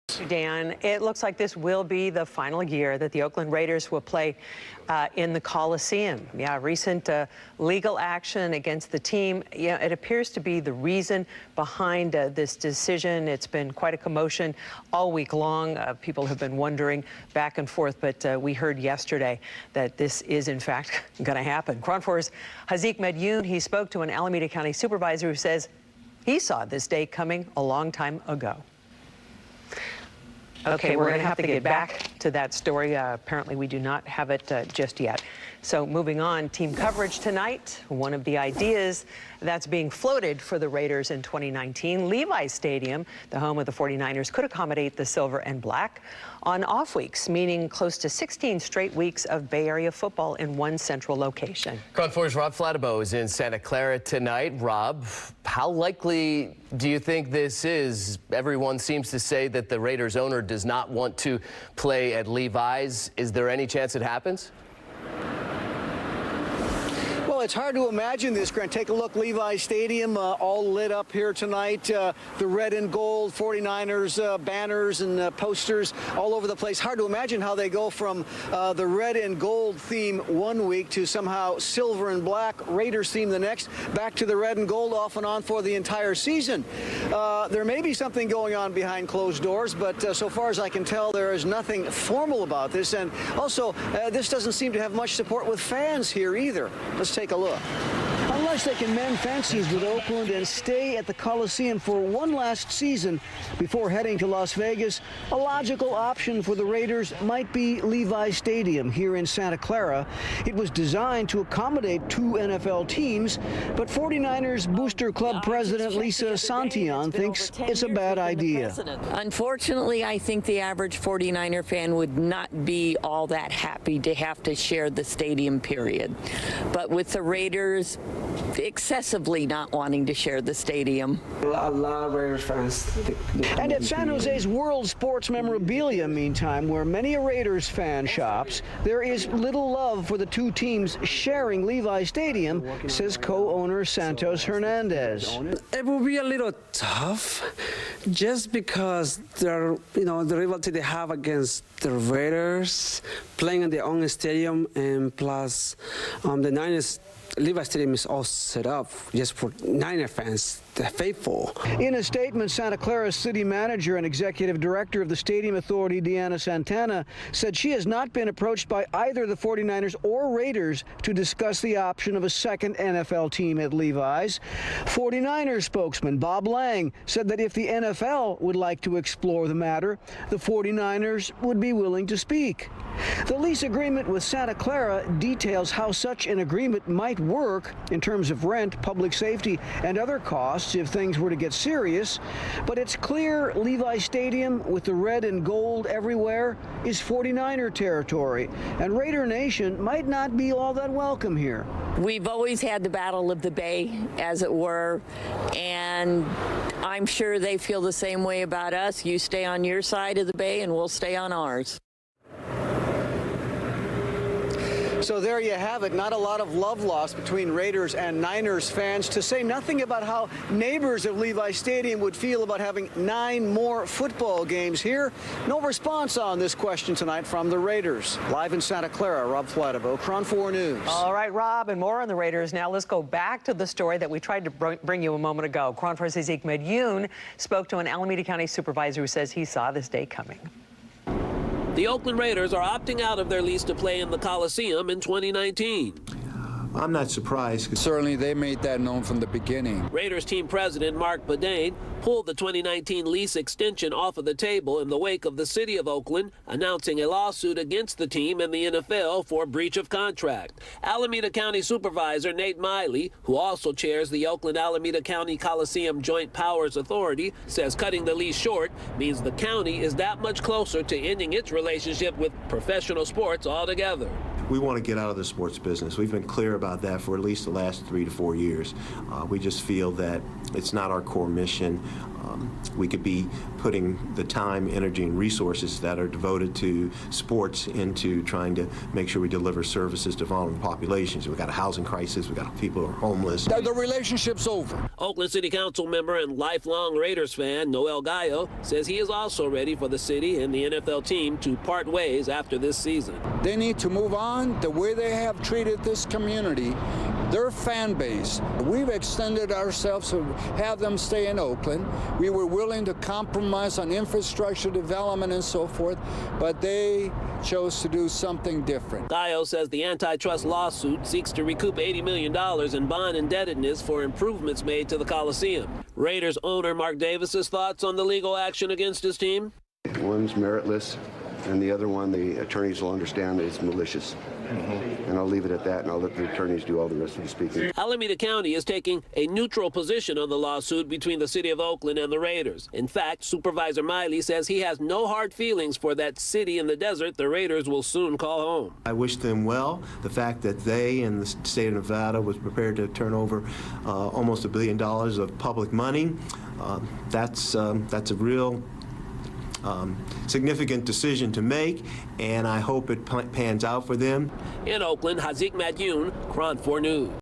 Dan, it looks like this will be the final year that the Oakland Raiders will play in the Coliseum. Yeah, recent legal action against the team. Yeah, it appears to be the reason behind this decision. It's been quite a commotion all week long. People have been wondering back and forth, but we heard yesterday that this is in fact going to happen. KRON 4's Hazik Medyoun, he spoke to an Alameda County supervisor who says he saw this day coming a long time ago. Okay, we're going to have to get back to that story. Apparently, we do not have it just yet. So moving on, team coverage tonight. One of the ideas that's being floated for the Raiders in 2019, Levi's Stadium, the home of the 49ers, could accommodate the silver and black on off weeks, meaning close to 16 straight weeks of Bay Area football in one central location. KRON 4's Rob Flattabo is in Santa Clara tonight. Rob, how likely do you think this is? Everyone seems to say that the Raiders owner does not want to play at Levi's. Is there any chance it happens? Well, it's hard to imagine this, Grant. Take a look, Levi's Stadium, all lit up here tonight. The red and gold 49ers banners and posters all over the place. Hard to imagine how they go from the red and gold theme one week to somehow silver and black Raiders theme the next, back to the red and gold off and on for the entire season. There may be something going on behind closed doors, but so far as I can tell, there is nothing formal about this. And also, this doesn't seem to have much support with fans here either. Let's take a look. Unless they can mend fancies with Oakland and stay at the Coliseum for one last season before heading to Las Vegas, a logical option for the Raiders might be Levi's Stadium here in Santa Clara. It was designed to accommodate two NFL teams, but 49ers Booster Club President Lisa Santillan thinks it's a bad idea. Unfortunately, I think the average 49er fan would not be all that happy to have to share the stadium, period. But with the Raiders excessively not wanting to share the stadium. A lot of Raiders fans. And at San Jose's World Sports Memorabilia, meantime, where many a Raiders fan shops, there is little love for the two teams sharing Levi's Stadium, says co-owner Santos Hernandez. It will be a little tough, just because the rivalry they have against the Raiders, playing in their own stadium, and plus the Niners. Levi Stadium is all set up just for Niner fans, the faithful. In a statement, Santa Clara's city manager and executive director of the Stadium Authority, Deanna Santana, said she has not been approached by either the 49ers or Raiders to discuss the option of a second NFL team at Levi's. 49ers spokesman Bob Lang said that if the NFL would like to explore the matter, the 49ers would be willing to speak. The lease agreement with Santa Clara details how such an agreement might work in terms of rent, public safety, and other costs if things were to get serious. But it's clear Levi Stadium, with the red and gold everywhere, is 49er territory, and Raider Nation might not be all that welcome here. We've always had the battle of the Bay, as it were, and I'm sure they feel the same way about us. You stay on your side of the Bay, and we'll stay on ours. So there you have it. Not a lot of love lost between Raiders and Niners fans, to say nothing about how neighbors of Levi Stadium would feel about having 9 more football games here. No response on this question tonight from the Raiders. Live in Santa Clara, Rob Flattabo, KRON 4 News. All right, Rob, and more on the Raiders. Now let's go back to the story that we tried to bring you a moment ago. KRON 4's Hazik Medyoun spoke to an Alameda County supervisor who says he saw this day coming. The Oakland Raiders are opting out of their lease to play in the Coliseum in 2019. I'm not surprised. Certainly, they made that known from the beginning. Raiders team president Mark Bedane pulled the 2019 lease extension off of the table in the wake of the city of Oakland announcing a lawsuit against the team and the NFL for breach of contract. Alameda County Supervisor Nate Miley, who also chairs the Oakland-Alameda County Coliseum Joint Powers Authority, says cutting the lease short means the county is that much closer to ending its relationship with professional sports altogether. We want to get out of the sports business. We've been clear about that for at least the last 3 to 4 years. We just feel that It's not our core mission. We could be putting the time, energy, and resources that are devoted to sports into trying to make sure we deliver services to vulnerable populations. We've got a housing crisis. We've got people who are homeless. The relationship's over. Oakland City Council member and lifelong Raiders fan Noel Gallo says he is also ready for the city and the NFL team to part ways after this season. They need to move on the way they have treated this community, their fan base. We've extended ourselves to have them stay in Oakland. We were willing to compromise on infrastructure development and so forth, but they chose to do something different. Gallo says the antitrust lawsuit seeks to recoup $80 million in bond indebtedness for improvements made to the Coliseum. Raiders owner Mark Davis's thoughts on the legal action against his team? One's meritless, and the other one, the attorneys will understand that it's malicious. And I'll leave it at that, and I'll let the attorneys do all the rest of the speaking. Alameda County is taking a neutral position on the lawsuit between the city of Oakland and the Raiders. In fact, Supervisor Miley says he has no hard feelings for that city in the desert the Raiders will soon call home. I wish them well. The fact that they and the state of Nevada was prepared to turn over almost $1 billion of public money, that's a real significant decision to make, and I hope it pans out for them. In Oakland, Hazik Madyoun, KRON 4 News.